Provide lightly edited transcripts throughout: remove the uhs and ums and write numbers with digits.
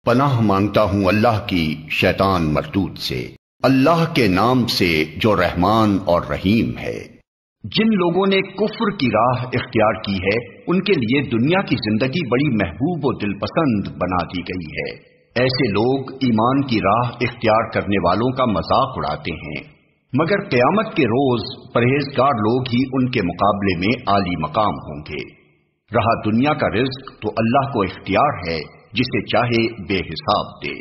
پناہ مانگتا ہوں اللہ کی شیطان مردود سے، اللہ کے نام سے جو رحمان اور رحیم ہے۔ جن لوگوں نے کفر کی راہ اختیار کی ہے ان کے لیے دنیا کی زندگی بڑی محبوب و دل پسند بنا دی گئی ہے۔ ایسے لوگ ایمان کی راہ اختیار کرنے والوں کا مذاق اڑاتے ہیں، مگر قیامت کے روز پرہیزگار لوگ ہی ان کے مقابلے میں عالی مقام ہوں گے۔ رہا دنیا کا رزق تو اللہ کو اختیار ہے، جسے چاہے بے حساب دے۔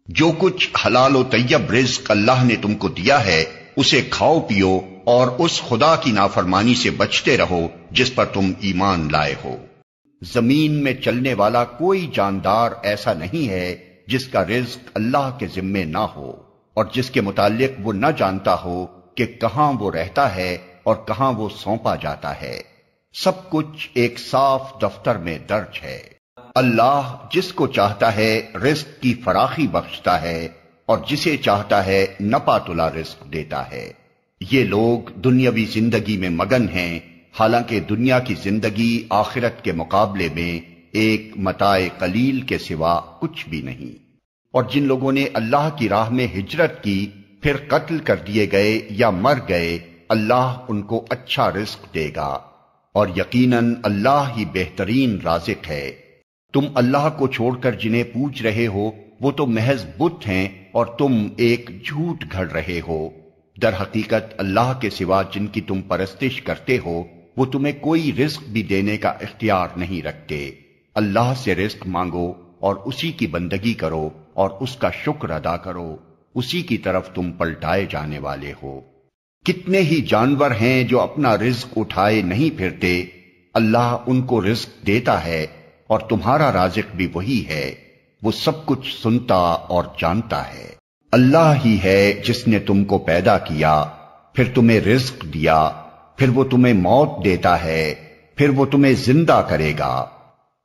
جو کچھ حلال و طیب رزق اللہ نے تم کو دیا ہے اسے کھاؤ پیو اور اس خدا کی نافرمانی سے بچتے رہو جس پر تم ایمان لائے ہو۔ زمین میں چلنے والا کوئی جاندار ایسا نہیں ہے جس کا رزق اللہ کے ذمے نہ ہو اور جس کے متعلق وہ نہ جانتا ہو کہ کہاں وہ رہتا ہے اور کہاں وہ سونپا جاتا ہے۔ سب کچھ ایک صاف دفتر میں درج ہے۔ اللہ جس کو چاہتا ہے رزق کی فراخی بخشتا ہے اور جسے چاہتا ہے نپا تلا رزق دیتا ہے۔ یہ لوگ دنیاوی زندگی میں مگن ہیں، حالانکہ دنیا کی زندگی آخرت کے مقابلے میں ایک متاع قلیل کے سوا کچھ بھی نہیں۔ اور جن لوگوں نے اللہ کی راہ میں ہجرت کی پھر قتل کر دیے گئے یا مر گئے، اللہ ان کو اچھا رزق دے گا، اور یقیناً اللہ ہی بہترین رازق ہے۔ تم اللہ کو چھوڑ کر جنہیں پوج رہے ہو وہ تو محض بت ہیں اور تم ایک جھوٹ گھڑ رہے ہو۔ در حقیقت اللہ کے سوا جن کی تم پرستش کرتے ہو وہ تمہیں کوئی رزق بھی دینے کا اختیار نہیں رکھتے۔ اللہ سے رزق مانگو اور اسی کی بندگی کرو اور اس کا شکر ادا کرو، اسی کی طرف تم پلٹائے جانے والے ہو۔ کتنے ہی جانور ہیں جو اپنا رزق اٹھائے نہیں پھرتے، اللہ ان کو رزق دیتا ہے اور تمہارا رازق بھی وہی ہے، وہ سب کچھ سنتا اور جانتا ہے۔ اللہ ہی ہے جس نے تم کو پیدا کیا، پھر تمہیں رزق دیا، پھر وہ تمہیں موت دیتا ہے، پھر وہ تمہیں زندہ کرے گا۔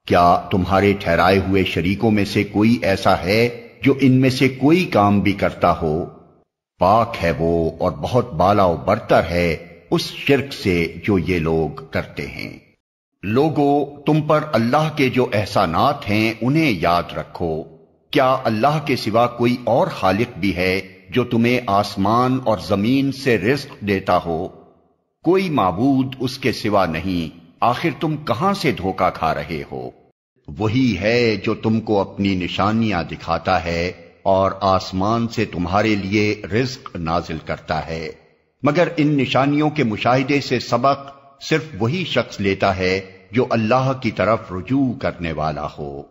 کیا تمہارے ٹھہرائے ہوئے شریکوں میں سے کوئی ایسا ہے جو ان میں سے کوئی کام بھی کرتا ہو؟ پاک ہے وہ اور بہت بالا و برتر ہے اس شرک سے جو یہ لوگ کرتے ہیں۔ لوگو تم پر اللہ کے جو احسانات ہیں انہیں یاد رکھو۔ کیا اللہ کے سوا کوئی اور خالق بھی ہے جو تمہیں آسمان اور زمین سے رزق دیتا ہو؟ کوئی معبود اس کے سوا نہیں، آخر تم کہاں سے دھوکہ کھا رہے ہو؟ وہی ہے جو تم کو اپنی نشانیاں دکھاتا ہے اور آسمان سے تمہارے لیے رزق نازل کرتا ہے، مگر ان نشانیوں کے مشاہدے سے سبق صرف وہی شخص لیتا ہے جو اللہ کی طرف رجوع کرنے والا ہو۔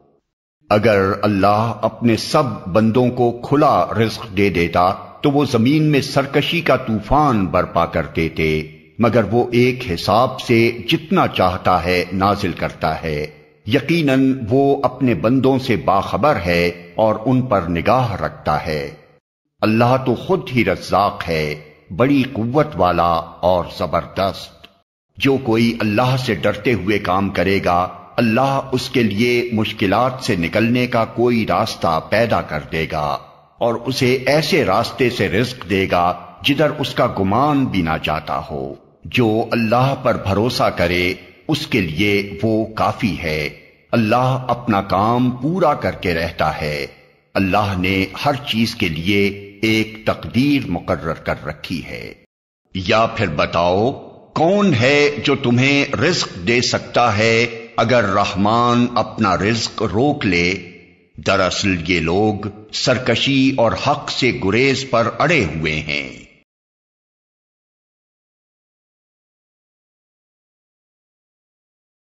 اگر اللہ اپنے سب بندوں کو کھلا رزق دے دیتا تو وہ زمین میں سرکشی کا طوفان برپا کر دیتے، مگر وہ ایک حساب سے جتنا چاہتا ہے نازل کرتا ہے۔ یقیناً وہ اپنے بندوں سے باخبر ہے اور ان پر نگاہ رکھتا ہے۔ اللہ تو خود ہی رزاق ہے، بڑی قوت والا اور زبردست۔ جو کوئی اللہ سے ڈرتے ہوئے کام کرے گا اللہ اس کے لیے مشکلات سے نکلنے کا کوئی راستہ پیدا کر دے گا اور اسے ایسے راستے سے رزق دے گا جدھر اس کا گمان بھی نہ جاتا ہو۔ جو اللہ پر بھروسہ کرے اس کے لیے وہ کافی ہے۔ اللہ اپنا کام پورا کر کے رہتا ہے۔ اللہ نے ہر چیز کے لیے ایک تقدیر مقرر کر رکھی ہے۔ یا پھر بتاؤ کون ہے جو تمہیں رزق دے سکتا ہے اگر رحمان اپنا رزق روک لے؟ دراصل یہ لوگ سرکشی اور حق سے گریز پر اڑے ہوئے ہیں۔